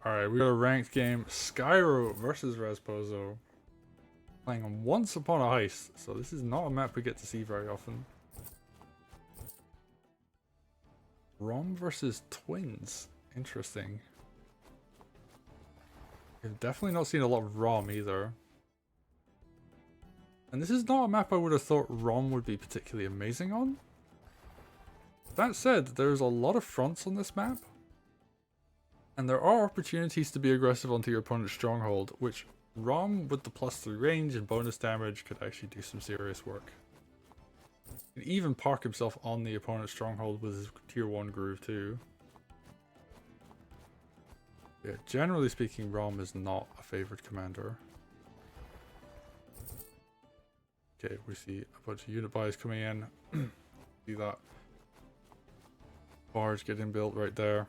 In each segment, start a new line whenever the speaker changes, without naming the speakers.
Alright, we got a ranked game. Skyro versus Rasposo. Playing on Once Upon a Heist. So this is not a map we get to see very often. Rhomb versus Twins. Interesting. I've definitely not seen a lot of Rhomb either. And this is not a map I would have thought Rhomb would be particularly amazing on. That said, there's a lot of fronts on this map. And there are opportunities to be aggressive onto your opponent's stronghold, which Rhomb with the +3 range and bonus damage could actually do some serious work. He can even park himself on the opponent's stronghold with his tier 1 groove too. Yeah, generally speaking, Rhomb is not a favored commander. Okay, we see a bunch of unit buys coming in. See that barge getting built right there.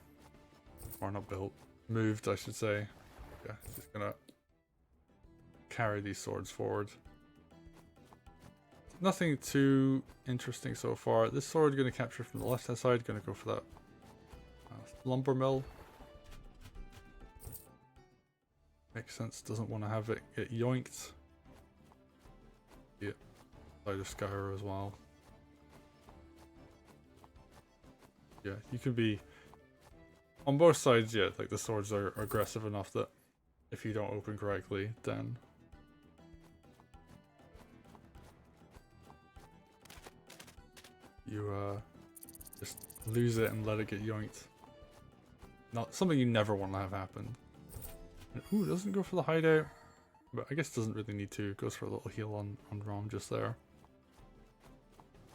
Or not built. Moved, I should say. Yeah, it's just gonna carry these swords forward. Nothing too interesting so far. This sword gonna capture from the left hand side. Gonna go for that lumber mill. Makes sense. Doesn't want to have it get yoinked. Yeah, side of Skyro as well. Yeah, you can be on both sides. Yeah, like the swords are aggressive enough that if you don't open correctly, then you just lose it and let it get yoinked. Not something you never want to have happen. Ooh, doesn't go for the hideout, but I guess doesn't really need to. Goes for a little heal on Rhomb just there.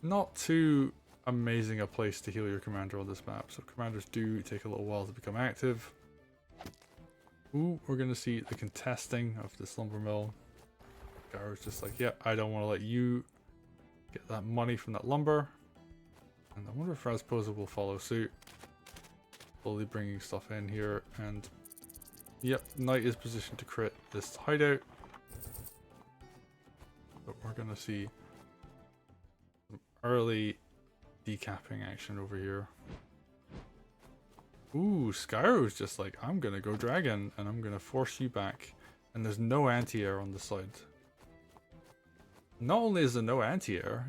Not too amazing a place to heal your commander on this map, so commanders do take a little while to become active. Ooh, we're gonna see the contesting of this lumber mill. Garo's just like, yeah, I don't want to let you get that money from that lumber. And I wonder if Rasposo will follow suit. Slowly bringing stuff in here, and yep, Knight is positioned to crit this hideout. But we're gonna see some early decapping action over here. Ooh, Skyro's just like, I'm gonna go dragon and I'm gonna force you back. And there's no anti-air on the side. Not only is there no anti-air,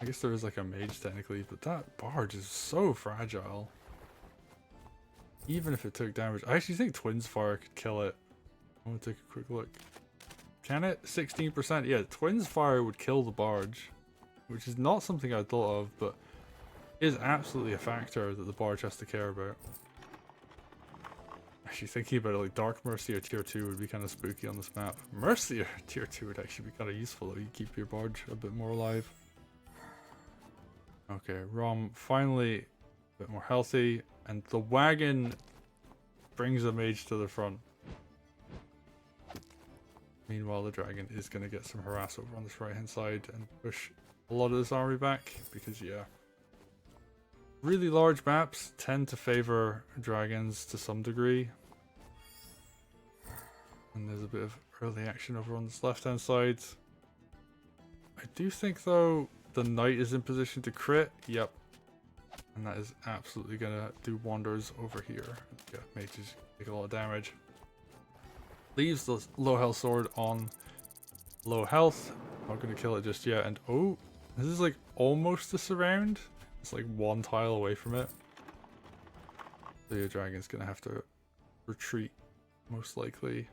I guess there is like a mage technically, but that barge is so fragile. Even if it took damage, I actually think Twins Fire could kill it. I want to take a quick look. Can it? 16%. Yeah, Twins Fire would kill the barge, which is not something I thought of, but is absolutely a factor that the barge has to care about. Actually thinking about it, like Dark Mercy or tier 2 would be kind of spooky on this map. Mercy or tier 2 would actually be kind of useful though. You keep your barge a bit more alive. Okay, Rhomb finally a bit more healthy, and the wagon brings a mage to the front. Meanwhile, the dragon is going to get some harass over on this right hand side and push a lot of this army back, because yeah, really large maps tend to favor dragons to some degree. And there's a bit of early action over on this left hand side. I do think though the knight is in position to crit. Yep. And that is absolutely gonna do wonders over here. Yeah, mages take a lot of damage. Leaves the low health sword on low health. Not gonna kill it just yet. And oh, this is like almost a surround. It's like one tile away from it. So your dragon's gonna have to retreat, most likely.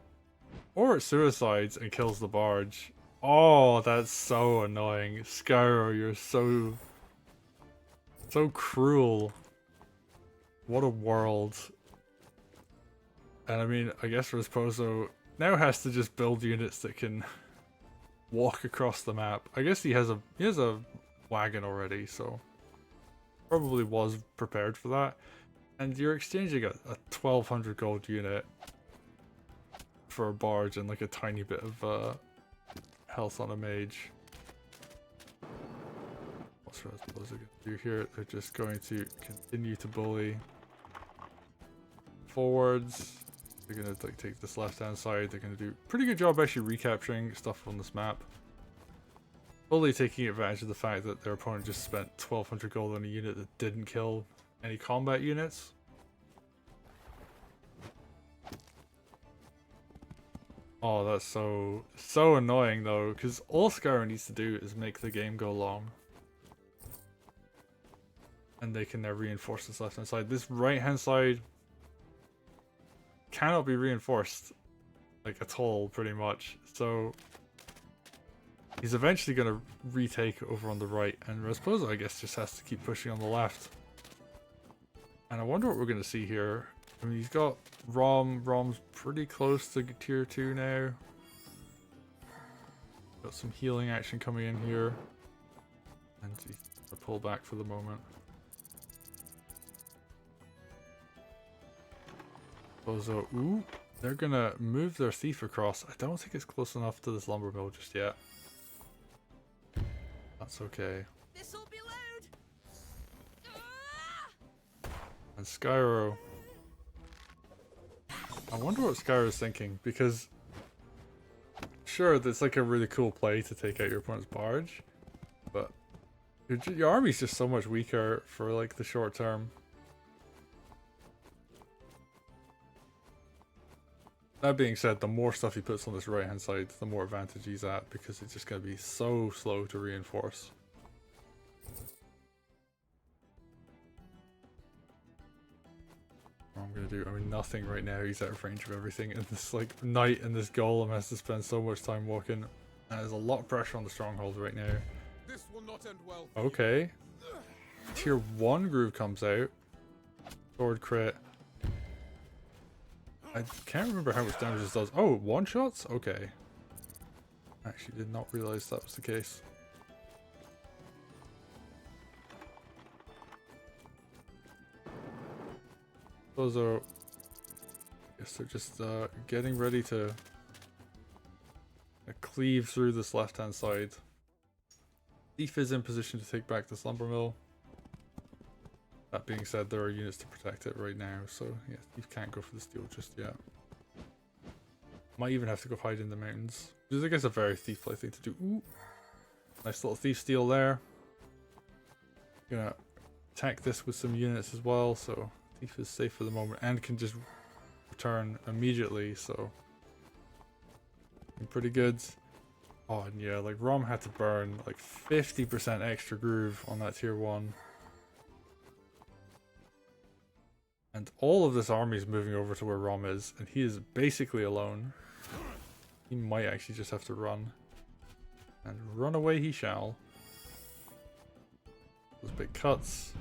Or it suicides and kills the barge. Oh, that's so annoying. Skyro, you're so cruel. What a world. And I mean, I guess Rasposo now has to just build units that can walk across the map. I guess he has a wagon already, so probably was prepared for that. And you're exchanging a 1200 gold unit for a barge and like a tiny bit of health on a mage. What's Rasposo going to do here? They're just going to continue to bully forwards. They're going to like take this left hand side. They're going to do a pretty good job actually recapturing stuff on this map. Fully taking advantage of the fact that their opponent just spent 1200 gold on a unit that didn't kill any combat units. Oh, that's so annoying though, because all Skyro needs to do is make the game go long. And they can now reinforce this left hand side. This right hand side cannot be reinforced, like, at all, pretty much. So he's eventually going to retake over on the right, and Rasposo, I guess, just has to keep pushing on the left. And I wonder what we're going to see here. I mean, he's got Rhomb. Rhomb's pretty close to tier 2 now. Got some healing action coming in here. And he's going to pull back for the moment. Bozo, ooh, they're going to move their thief across. I don't think it's close enough to this lumber mill just yet. That's okay.
This'll be loud.
And Skyro. I wonder what Skyro's thinking, because sure, it's like a really cool play to take out your opponent's barge, but your army's just so much weaker for like the short term. That being said, the more stuff he puts on this right hand side, the more advantage he's at, because it's just going to be so slow to reinforce. What I'm going to do, I mean, nothing right now. He's out of range of everything, and this like knight and this golem has to spend so much time walking. And there's a lot of pressure on the stronghold right now.
This will not end well.
Okay. Tier 1 groove comes out. Sword crit. I can't remember how much damage this does. Oh, one shots? Okay. Actually did not realize that was the case. Those are... I guess they're just getting ready to cleave through this left hand side. Thief is in position to take back this lumber mill. That being said, there are units to protect it right now, so yeah, Thief can't go for the steal just yet. Might even have to go hide in the mountains, which is, I guess, a very Thief-like thing to do. Ooh, nice little Thief steal there. Gonna attack this with some units as well, so Thief is safe for the moment and can just return immediately, so pretty good. Oh, and yeah, like Rhomb had to burn like 50% extra groove on that tier 1. And all of this army is moving over to where Rhomb is, and he is basically alone. He might actually just have to run. And run away he shall. Those big cuts.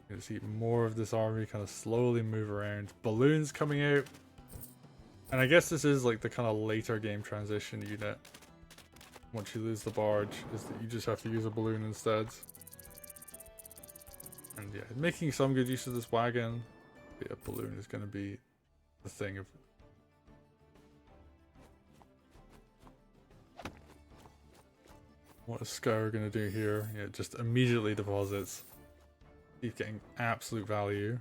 You're gonna see more of this army kind of slowly move around. Balloons coming out. And I guess this is like the kind of later game transition unit. Once you lose the barge, is that you just have to use a balloon instead. And yeah, making some good use of this wagon. But yeah, balloon is going to be the thing of... What is Skyro going to do here? Yeah, just immediately deposits. He's getting absolute value.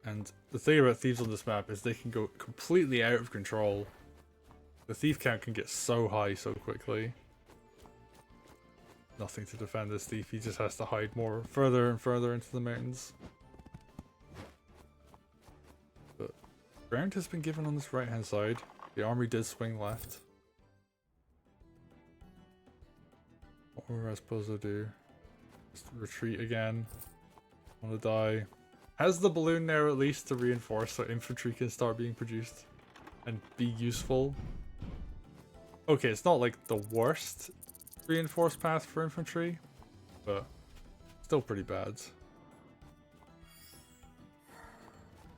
And the thing about thieves on this map is they can go completely out of control. The thief count can get so high so quickly. Nothing to defend this thief, he just has to hide more further and further into the mountains. But ground has been given on this right hand side. The army did swing left. What will Rasposo do? Just retreat again. Wanna die. Has the balloon now at least to reinforce so infantry can start being produced and be useful. Okay, it's not like the worst reinforced path for infantry, but still pretty bad.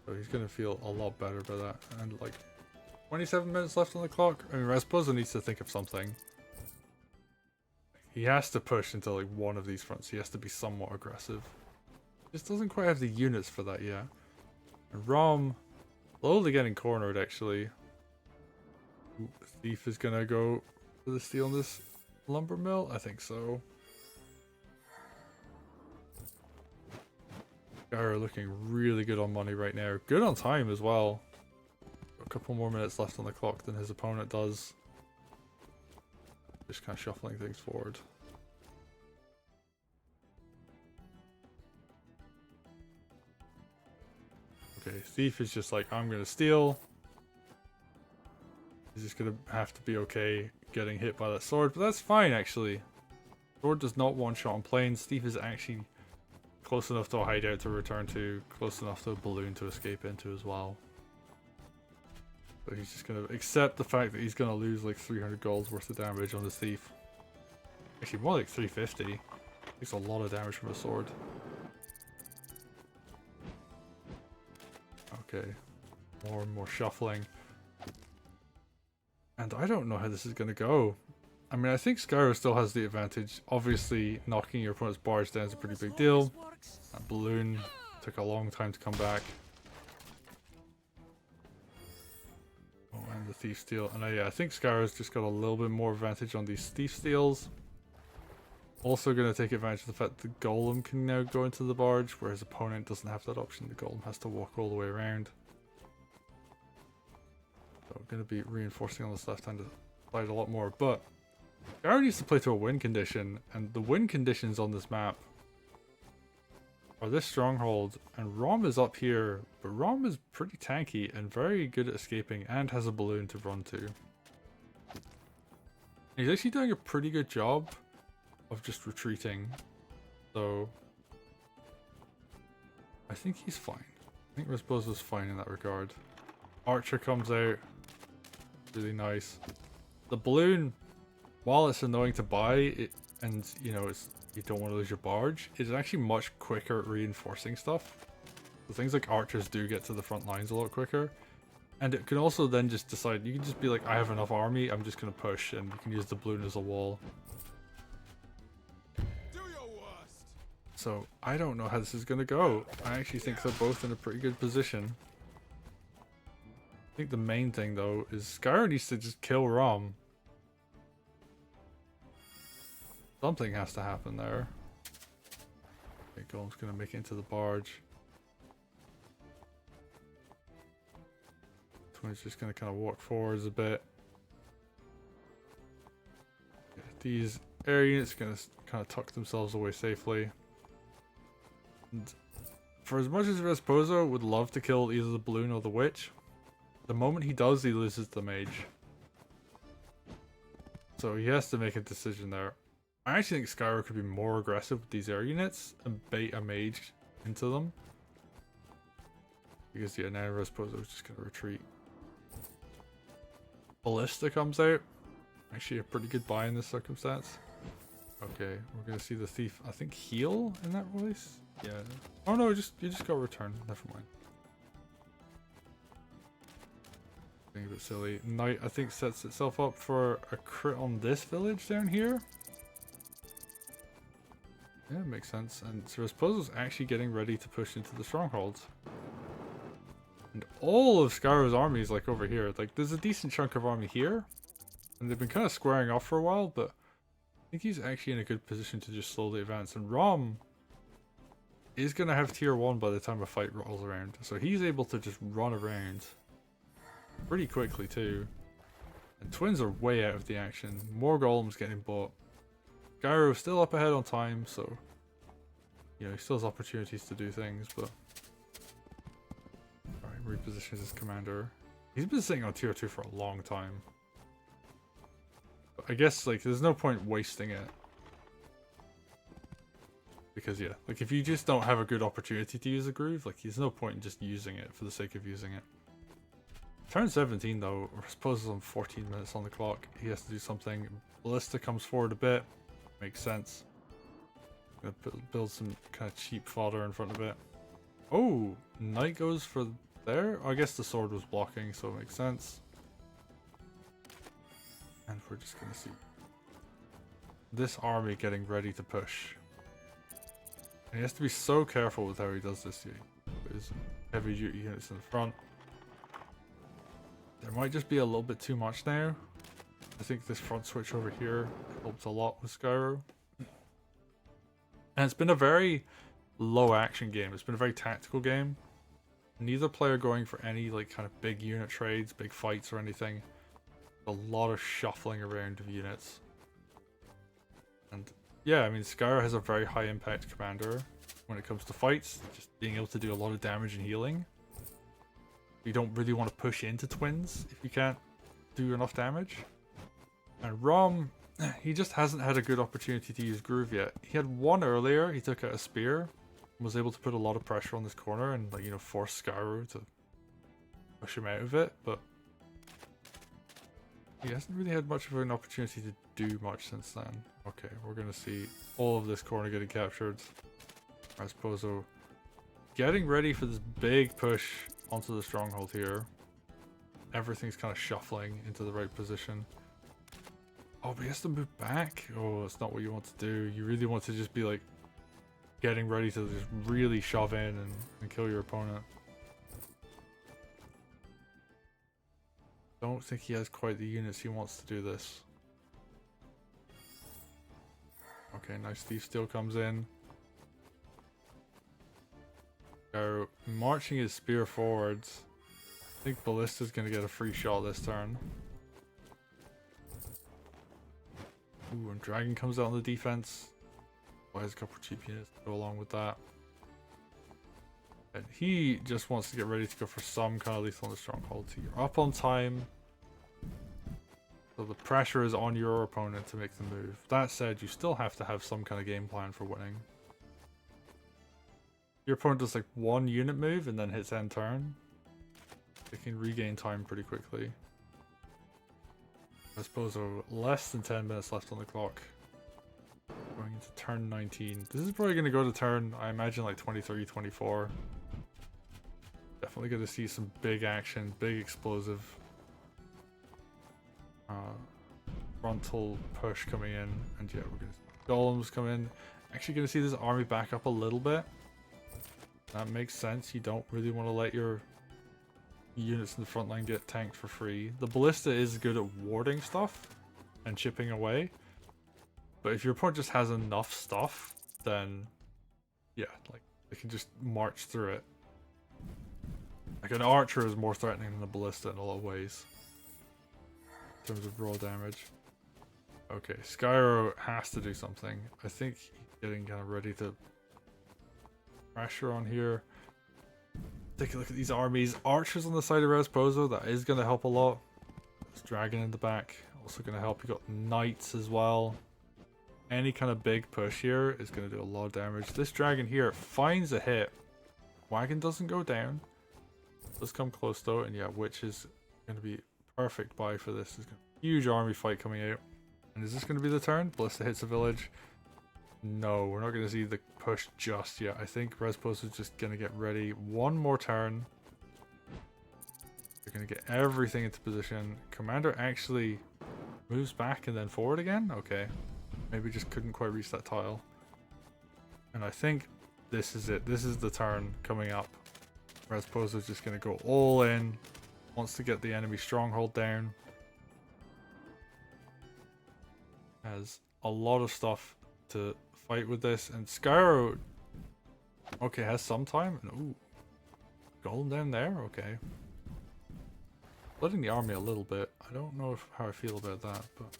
So he's gonna feel a lot better by that. And like 27 minutes left on the clock. I mean, Rasposo needs to think of something. He has to push into like one of these fronts. He has to be somewhat aggressive. Just doesn't quite have the units for that yet. And Rhomb slowly getting cornered actually. Ooh, Thief is gonna go for the steal on this lumber mill? I think so. Skyro looking really good on money right now. Good on time as well. Got a couple more minutes left on the clock than his opponent does. Just kind of shuffling things forward. Okay, Thief is just like, I'm gonna steal. just gonna have to be okay getting hit by that sword, but that's fine actually. Sword does not one-shot on planes. Steve is actually close enough to a hideout to return to, close enough to a balloon to escape into as well. So he's just gonna accept the fact that he's gonna lose like 300 gold's worth of damage on this thief. Actually, more like 350. Takes a lot of damage from a sword. Okay, more and more shuffling. And I don't know how this is gonna go. I mean, I think Skyro still has the advantage. Obviously, knocking your opponent's barge down is a pretty big deal. That balloon took a long time to come back. Oh, and the thief steal. And yeah, I think Skyro's just got a little bit more advantage on these thief steals. Also going to take advantage of the fact that the golem can now go into the barge, whereas opponent doesn't have that option. The golem has to walk all the way around. So I'm going to be reinforcing on this left-hand side a lot more, but Barrett needs to play to a win condition, and the win conditions on this map are this stronghold, and Rhomb is up here, but Rhomb is pretty tanky and very good at escaping and has a balloon to run to. He's actually doing a pretty good job of just retreating, so I think he's fine. I think Rasposo's fine in that regard. Archer comes out, really nice. The balloon, while it's annoying to buy, and you know you don't want to lose your barge, it's actually much quicker at reinforcing stuff. So things like archers do get to the front lines a lot quicker, and it can also then just decide, you can just be like, I have enough army, I'm just going to push, and you can use the balloon as a wall. So I don't know how this is going to go. I actually think they're both in a pretty good position. I think the main thing though is Skyro needs to just kill Rhomb. Something has to happen there. Okay, Golem's going to make it into the barge. Twin's just going to kind of walk forwards a bit. Yeah, these air units are going to kind of tuck themselves away safely. And for as much as Rasposo would love to kill either the balloon or the witch, the moment he does, he loses the mage. So he has to make a decision there. I actually think Skyro could be more aggressive with these air units and bait a mage into them. Because yeah, now Rasposo is just going to retreat. Ballista comes out. Actually a pretty good buy in this circumstance. Okay, we're going to see the thief, I think, heal in that release? Yeah. Oh no, you just got return. Never mind. Being a bit silly. Knight, I think, sets itself up for a crit on this village down here. Yeah, it makes sense. And so Rasposo's actually getting ready to push into the strongholds. And all of Skyro's army is like over here. Like, there's a decent chunk of army here. And they've been kind of squaring off for a while, but I think he's actually in a good position to just slowly advance. And Rhomb is going to have tier 1 by the time a fight rolls around. So he's able to just run around pretty quickly too. And Twins are way out of the action. More golems getting bought. Skyro's still up ahead on time, so you know, he still has opportunities to do things, but alright, repositions his commander. He's been sitting on tier 2 for a long time. But I guess like there's no point wasting it. Because yeah, like if you just don't have a good opportunity to use a groove, like there's no point in just using it for the sake of using it. Turn 17 though, Rasposo's on 14 minutes on the clock. He has to do something. Ballista comes forward a bit. Makes sense. Gonna build some kind of cheap fodder in front of it. Oh, Knight goes for there? I guess the sword was blocking, so it makes sense. And we're just gonna see this army getting ready to push. And he has to be so careful with how he does this here. His heavy duty units in the front. There might just be a little bit too much now. I think this front switch over here helps a lot with Skyro. And it's been a very low action game. It's been a very tactical game. Neither player going for any like kind of big unit trades, big fights or anything. A lot of shuffling around of units. And yeah, I mean Skyro has a very high impact commander when it comes to fights. Just being able to do a lot of damage and healing. You don't really want to push into Twins if you can't do enough damage. And Rhomb, he just hasn't had a good opportunity to use Groove yet. He had one earlier, he took out a spear, and was able to put a lot of pressure on this corner and, like, you know, force Skyro to push him out of it, but he hasn't really had much of an opportunity to do much since then. Okay, we're gonna see all of this corner getting captured. Rasposo getting ready for this big push onto the stronghold here. Everything's kind of shuffling into the right position. Oh, but he has to move back? Oh, that's not what you want to do. You really want to just be like getting ready to just really shove in and kill your opponent. Don't think he has quite the units he wants to do this. Okay, nice. Thief still comes in. Skyro marching his spear forwards. I think Ballista's going to get a free shot this turn. Ooh, and Dragon comes out on the defense. Buys a couple cheap units to go along with that. And he just wants to get ready to go for some kind of lethal on the stronghold. So you're up on time. So the pressure is on your opponent to make the move. That said, you still have to have some kind of game plan for winning. Your opponent does like one unit move and then hits end turn. They can regain time pretty quickly. I suppose less than 10 minutes left on the clock. Going into turn 19. This is probably going to go to turn, I imagine, like 23, 24. Definitely going to see some big action, big explosive frontal push coming in. And yeah, we're going to see golems come in. Actually going to see this army back up a little bit. That makes sense. You don't really want to let your units in the front line get tanked for free. The ballista is good at warding stuff and chipping away. But if your opponent just has enough stuff, then yeah, like they can just march through it. Like an archer is more threatening than a ballista in a lot of ways. In terms of raw damage. Okay, Skyro has to do something. I think he's getting kind of ready to pressure on here. Take a look at these armies. Archers on the side of Rasposo, that is going to help a lot. There's Dragon in the back, also going to help. You got Knights as well. Any kind of big push here is going to do a lot of damage. This Dragon here finds a hit. Wagon doesn't go down. Does come close though, and yeah, Witch is going to be perfect buy for this. There's a huge army fight coming out. And is this going to be the turn? Ballista hits a village. No, we're not going to see the push just yet. I think Rasposo is just going to get ready one more turn. They're going to get everything into position. Commander actually moves back and then forward again? Okay. Maybe just couldn't quite reach that tile. And I think this is it. This is the turn coming up. Rasposo is just going to go all in. Wants to get the enemy stronghold down. Has a lot of stuff to fight with this, and Skyro okay has some time. And ooh, golem down there. Okay, splitting the army a little bit. I don't know how I feel about that, but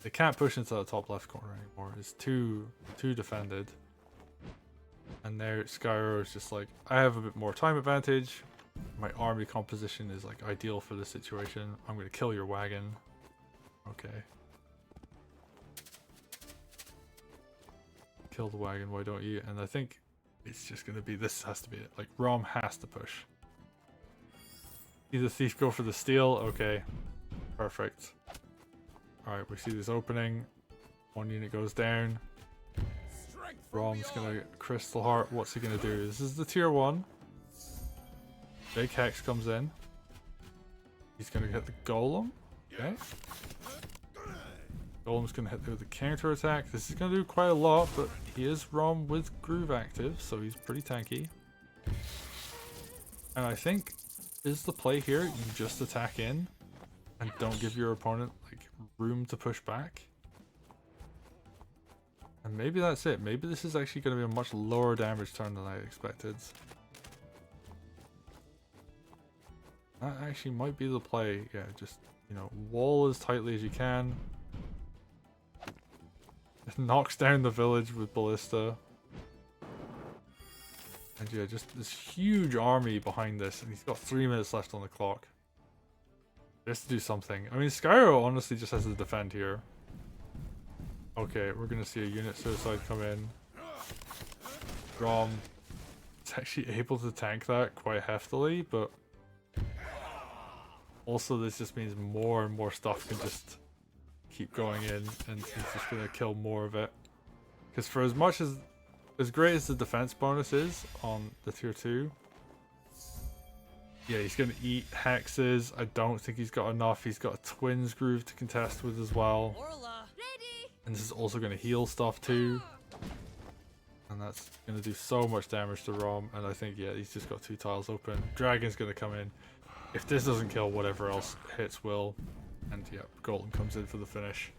they can't push into the top left corner anymore. It's too defended, and there Skyro is just like, I have a bit more time advantage. My army composition is like ideal for this situation. I'm going to kill your wagon. Okay. Kill the wagon, why don't you? And I think it's just going to be, this has to be it. Like, Rhomb has to push. Either Thief go for the steal. Okay. Perfect. Alright, we see this opening. One unit goes down. Rhomb's going to Crystal Heart. What's he going to do? This is the tier 1. Big Hex comes in. He's going to hit the Golem. Okay. Golem's going to hit with the counter attack. This is going to do quite a lot, but he is Rhomb with Groove active, so he's pretty tanky. And I think, is the play here, you just attack in and don't give your opponent like room to push back? And maybe that's it. Maybe this is actually going to be a much lower damage turn than I expected. That actually might be the play. Yeah, just, you know, wall as tightly as you can. It knocks down the village with Ballista. And yeah, just this huge army behind this. And he's got 3 minutes left on the clock. Just to do something. I mean, Skyro honestly just has to defend here. Okay, we're gonna see a unit suicide come in. Rhomb is actually able to tank that quite heftily, but also this just means more and more stuff can just keep going in, and he's just gonna kill more of it. Because for as great as the defense bonus is on the tier 2, yeah, he's gonna eat hexes. I don't think he's got enough. He's got a twins groove to contest with as well.
Orla, ready.
And this is also gonna heal stuff too. And that's gonna do so much damage to Rhomb. And I think, yeah, he's just got 2 tiles open. Dragon's gonna come in. If this doesn't kill, whatever else hits will. And yeah, Golden comes in for the finish.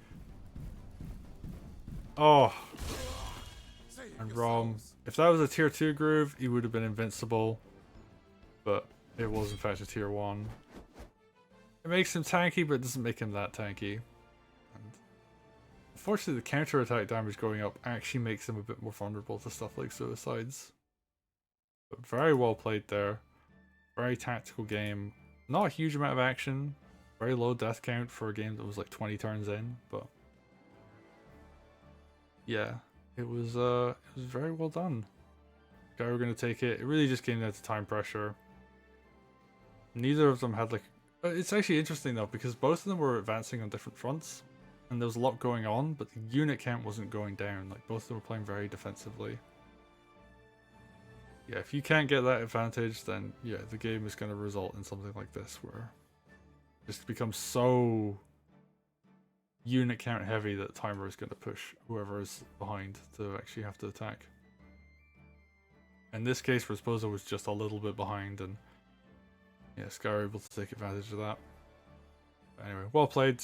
Oh, and Rhomb. If that was a tier 2 groove, he would have been invincible. But it was in fact a tier 1. It makes him tanky, but it doesn't make him that tanky. And unfortunately, the counter attack damage going up actually makes him a bit more vulnerable to stuff like suicides. But very well played there. Very tactical game. Not a huge amount of action. Very low death count for a game that was like 20 turns in, but yeah, it was very well done. Guy were gonna take it. It really just came down to time pressure. Neither of them had like. It's actually interesting though, because both of them were advancing on different fronts, and there was a lot going on, but the unit count wasn't going down. Like both of them were playing very defensively. Yeah, if you can't get that advantage, then yeah, the game is going to result in something like this, where it just becomes so unit count heavy that timer is going to push whoever is behind to actually have to attack. In this case, Rasposo was just a little bit behind, and yeah, Skyro able to take advantage of that. But anyway, well played.